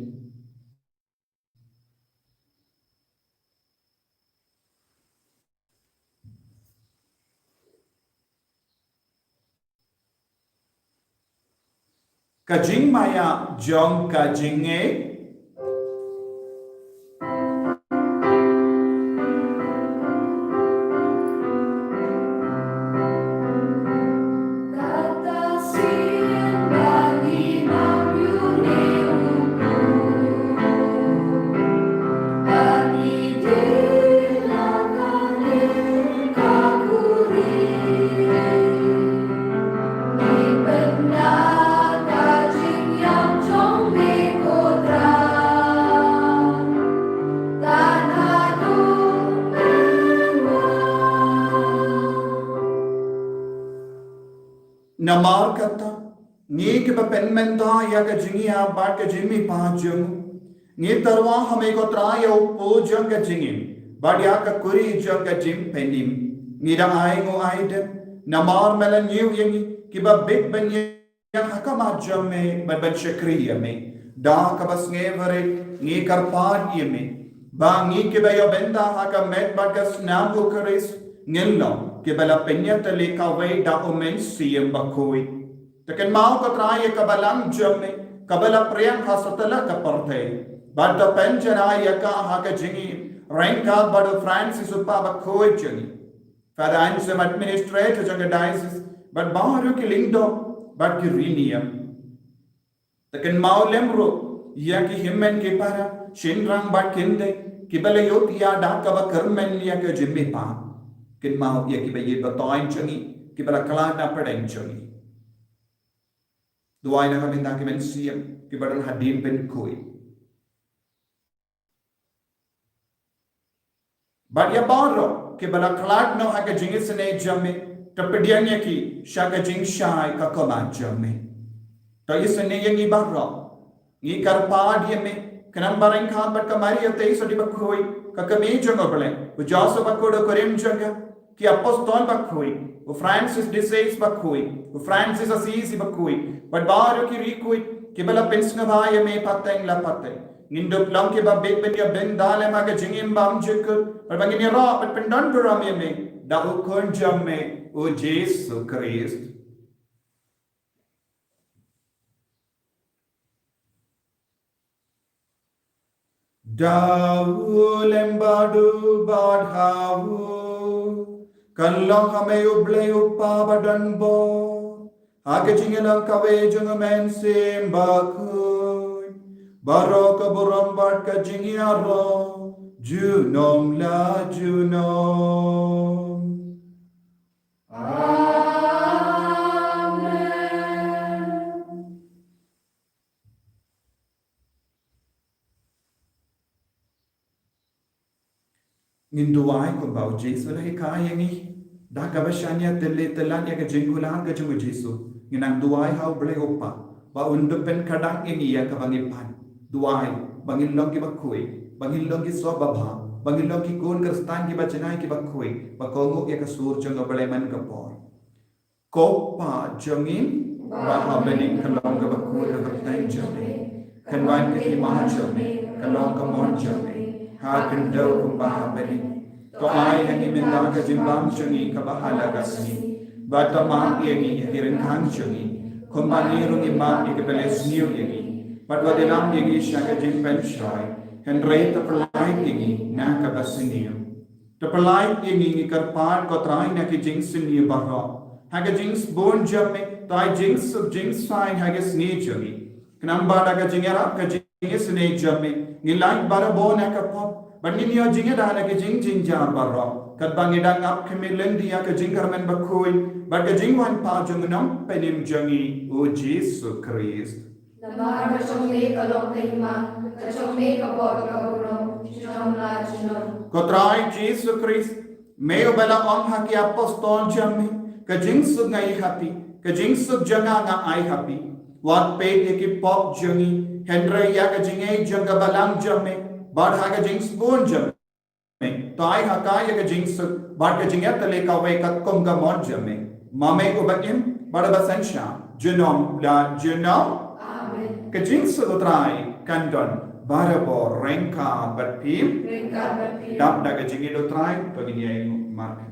Kajing maya jong kajinge. Namar kata, ni ke pen menta ya ke jingi ya bat ke jimi pajung. Ni tarwa hame ko tra ya upo jang ke jingi. Bat ya ke kuri jang ke jim penim. Ni da ai ngo ai de. Namar melan yu yangi ki ba big ben yang hakama jam me bat ban shakri ya me. Da ka bas ngevare ni karpad ye me. Ba ni ke ba ya benda haka met bat ka snam ko karis. Ngilno. Ke bala penya tali kawai da omen siyem bakoi. Tekan mau ka trai ka balang jamme ka bala priyam khasatala ka parthe. Bada penjana ya ka ha ka jingi rank ka bada Francis upa bakoi jingi. Father Ansem administrator janga diocese but baharu ki lingdo but ki rinium. Tekan mau lemro ya ki himmen ke para shinrang bat kinde ki bala yot ya da ka ba karmen ya ka jimme pa. Kin mau ya ki bayi batoin changi ki bala kala na padeng changi duai na kami ndak men siam ki badan hadim ben koi bad ya baro ki bala kala no ha ka jingis ne jamme tapdian ya ki shaka jing shai ka koma jamme to isne yangi baro ni karpa dia me kanam bareng khan bat kamari ya tei sodi bakoi ka kame jango bale u jaso bakodo korem janga कि apostol bakhui o Francis de Sales bakhui o Francis Assisi bakhui but baaro ki rikui ki bala pensna bhaya me pateng la pateng nindo plam ke ba bek ben ya ben dale ma ke jingim bam jek but bangini ra but pendan duram ye me da o kon jam me o Jesu Christ da lembadu badhavu Kalong hame uble upa badan bo. Hake jingelang kawe jung men sim bakui. Baro ka buram bat ka jingiaro. Junom la junom. nginduai ko bau Jesu lahi kaya ngi dah kabashanya tele telan ya ke jengkulan ke jemu Jesu nginang duai hau boleh opa ba undupen kadang ini ya ke bangipan duai bangin long ki bakui bangin long ki so babha bangin long ki kon kristan ki bachanai ki bakui bakongo ya ke sur jeng boleh man ke por kopa jengin ba habening kalong ke bakui ke bertai jengin kanwan ke imah jengin kalong ke mon jengin ha kendau kumbah beri to ai hangi minda ka jimbam chungi ka bahala kasni bata ma yegi hirin khang chungi kumbani rungi ma ikbeles niu yegi patwa delam yegi shaka jimpen shai henrei ta pelai yegi na ka basiniu ta pelai yegi ni karpar ko trai na ki jingsin ni bahra haga jings bon jamme tai jings fine haga sni chungi knamba daga jingera ka jingis ne jamme ngilai bara bon na ka pop Bangin yo jinga dana ke jing jam barro kat bangi dang ap kemilen dia ke jing karmen bakui bar ke jing wan pa jung nam penim jangi o Jesu Christ Namar ka chong me ka long te ma ka chong me ka bor ka uno chong la chong kotrai Jesu Christ meu bela om ha ki apostol jamme ke jing su ngai happy ke jing su janga nga ai happy wat pe ki pop jangi henry ya ke jing ei janga balang jamme bar ha ke jing spoon jamme tai ha ka ya ke jing su bar ke jing ya tele ka we ka kom ga mon jamme mame ko bakim bar basan sha genom la genom amen ke jing su trai kandon barabo renka batpim ringka berpi dap da ke jing do trai to ni ai mark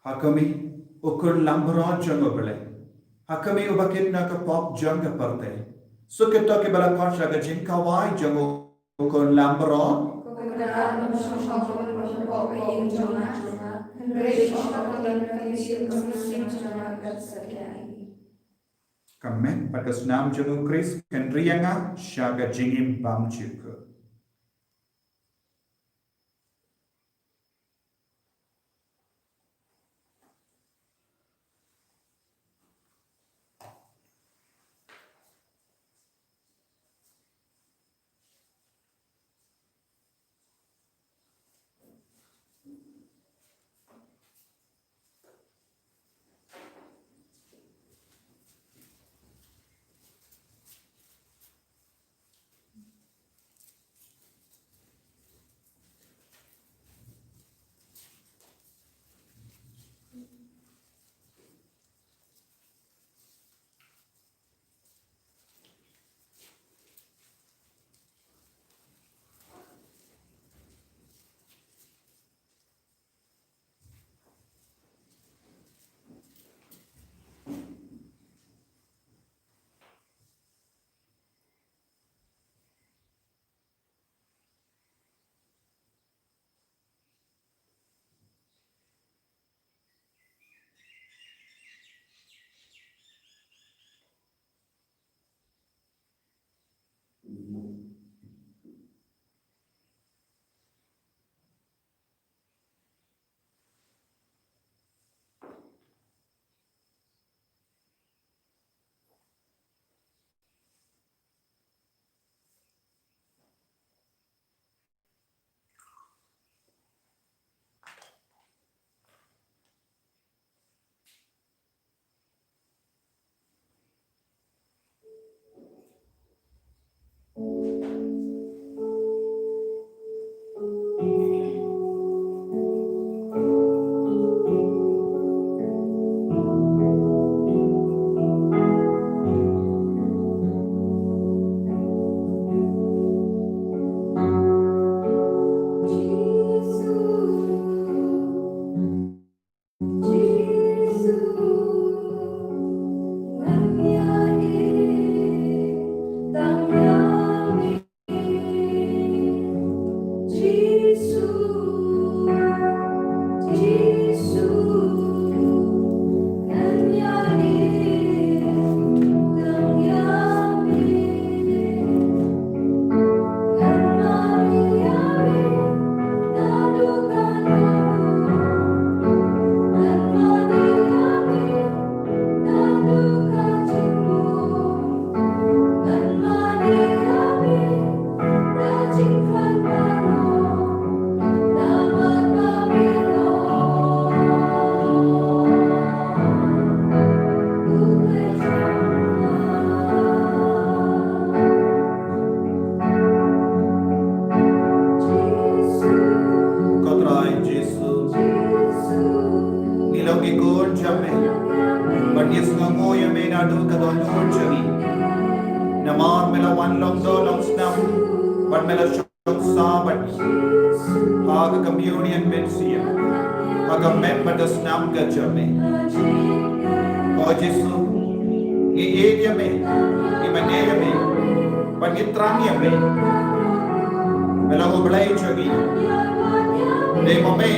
Hakami ukur lambron jango bele. Hakami ubakit na ka pop janga parte. Sukito ke bala korsha ga jing kawai jango ukur lambron. Kebenaran mensyokong pokok yang jona Henry syokong dan kemisi kemusim jona kersediaan Kamen pada senam jango Chris kendrianga syaga jingim bam chuku. jame. But yes ngamo ya me na do ka don chagi. Namar mela one long do long snam. But mela shok sa but aga communion bensia. Aga met but the snam ka jame. Oh Jesu. Ni area me. Ni manera me. But ni tranya me. Mela ko blay chagi. De mame.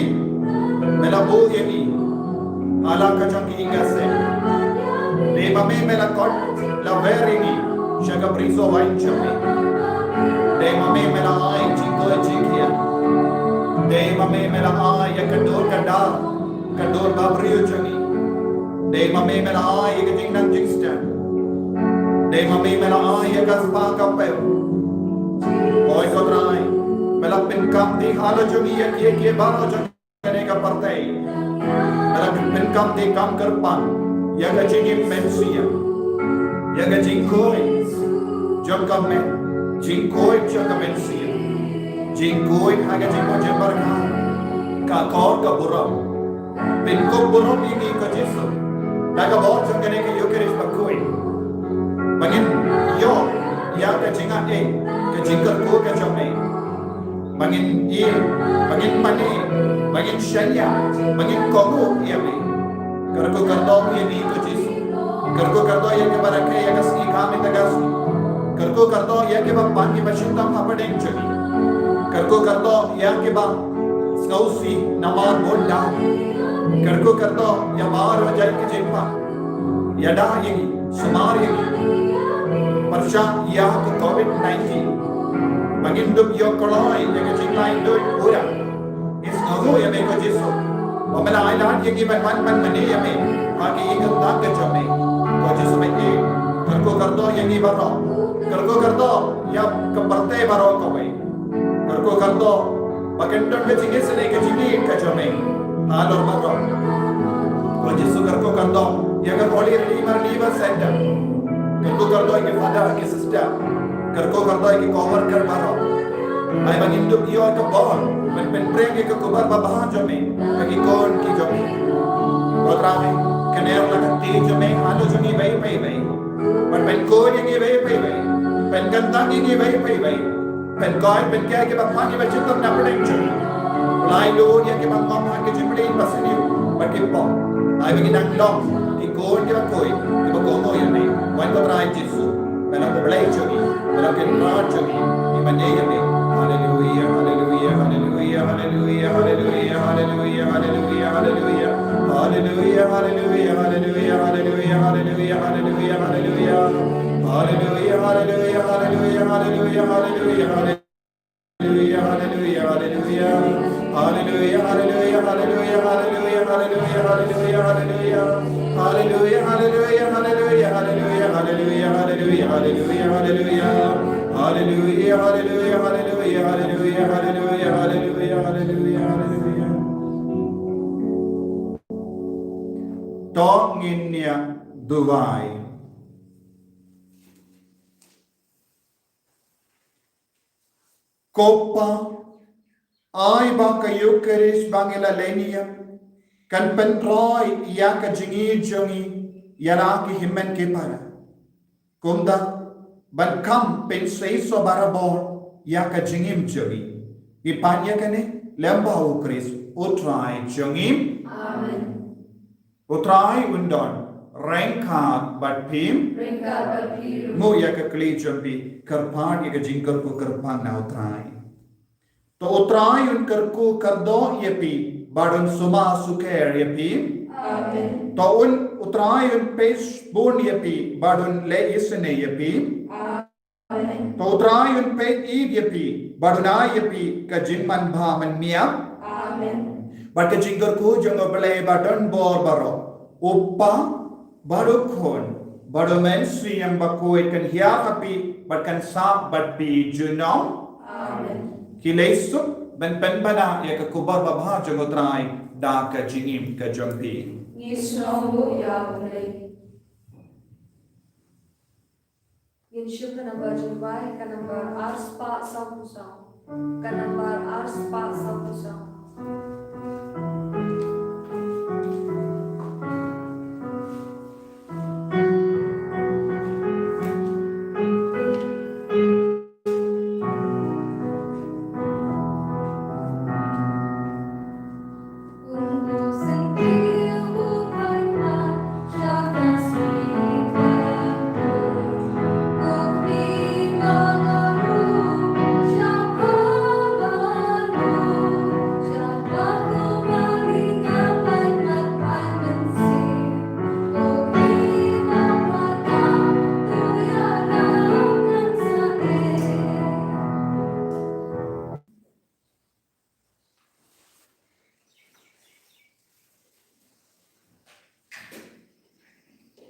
Mela bo yemi. Ala ka changi ingase. De mame mela kot la veringi. Shaga briso wain chame. De mame mela ai chiko chikia. De mame mela ai ya kador kada. Kador babrio changi. De mame mela ai ya jing nang jing stand. De mame mela ai ya kaspa kapel. Oi kodrai. Mela pin kam di hala changi ya ye baro changi kane ka partai. Mela pin kam di kam karpan. Ya ka chingi mensia. Ya ka jingkoi. Jangka men. Jingkoi jangka mensia. Jingkoi haga jingko jembar ka kor ka buram. Pin ko buram ini ka Jesu. Naga bor jangkane ka yokeris bakoi. Bangin yo ya ka jinga ka jingkar ko ka jame. Bangin bangin mani, bangin shanya, bangin komu ya me. Karko kardo ini ka Jesu. Karko kardo ya ke barake ya kasni kami tagasni. Karko kardo ya ke ba pani bashintam hapadeng chagi. Karko kardo ya ke ba skausi namar bonda. Karko kardo ya mar wajai ke jempa. Ya dah yegi sumar yegi. Parsha ya ke COVID-19. Maginduk yo koloi ya ke jinglain doi pura. Is nago ya me ko Jesu. Omela ailan yegi ban mane ya me. Hagi ikat tak ke jame. Ko Jesu me karko kardo yegi baro. Karko kardo ya keparte baro ko bai. Karko kardo bagandon ke jinge se ke jinge ka jame. Alor baro. Ko Jesu karko kardo ya ke holy redeemer liver center. Karko kardo ke father ke sister. Karko kardo ke cover kar baro. Ay maginduk iyo ka bon. Ben preng ke kubar babahan jame. Kagi kon ki jame. Kotrame kener la kati jame halo jame bai bai bai. Ben ko ye bai bai bai. Ben gandang ye bai bai bai. Ben koi ben kya ke bapan ye bachitam na padeng jame. Lai lo ye ke bangam ha ke jimle pasani bakippo. Ay bagi nang long ki kon ke bakoi ke bakomo ye me. Wan kotrai Jesu. Mela ko blai jame. Mela ke rat jame. Imane ye me. Hallelujah, hallelujah, hallelujah, hallelujah, hallelujah, hallelujah, hallelujah, hallelujah. Hallelujah, hallelujah, hallelujah, hallelujah, hallelujah, hallelujah, hallelujah. Hallelujah, hallelujah, hallelujah, hallelujah, hallelujah, hallelujah. Hallelujah, hallelujah, hallelujah. Hallelujah, hallelujah, hallelujah, hallelujah, hallelujah, hallelujah, hallelujah. Hallelujah, hallelujah, hallelujah, hallelujah, hallelujah, hallelujah, hallelujah, hallelujah. Hallelujah, hallelujah, hallelujah, hallelujah, hallelujah, hallelujah, hallelujah, hallelujah. Tong inya duwai. Kopa ai ba kayo keris bangela lenia kan pentroi ya ka jingi jongi yara ki himmen ke para kumda ban kam pen sei so barabor ya ka jingim jongi ipanya kane lamba o kris utrai jongim Amen. utrai undon rengkat bat pim Ringkat berpilu. mo ya ka kli jombi karpad ya ka jingkar ko karpang na utrai तो उतराई उनकर को कर दो ये पी बाडन सुमा सुखेर ये पी Amen. तो उन उतराई उन पेश बोन ये पी बाडन ले इसने ये पी Amen. तो उतराई उन पे ईद ये पी बाडुना ये पी का जिनमन भामन मिया Amen. बट के जिंगर को जंगो बले बाडन बोर बारो उप्पा बाडो खोन बाडो men swiyang bakoy kan hiya kapi bat kan sa bat pi juno Amen. Kilesu ben penbana ya ke kubar babha jangotrai da ka jingim ka jampi. Yisnomu Yahweh. Yenshu ka number July, ka number Arspa Sampusang, ka number Arspa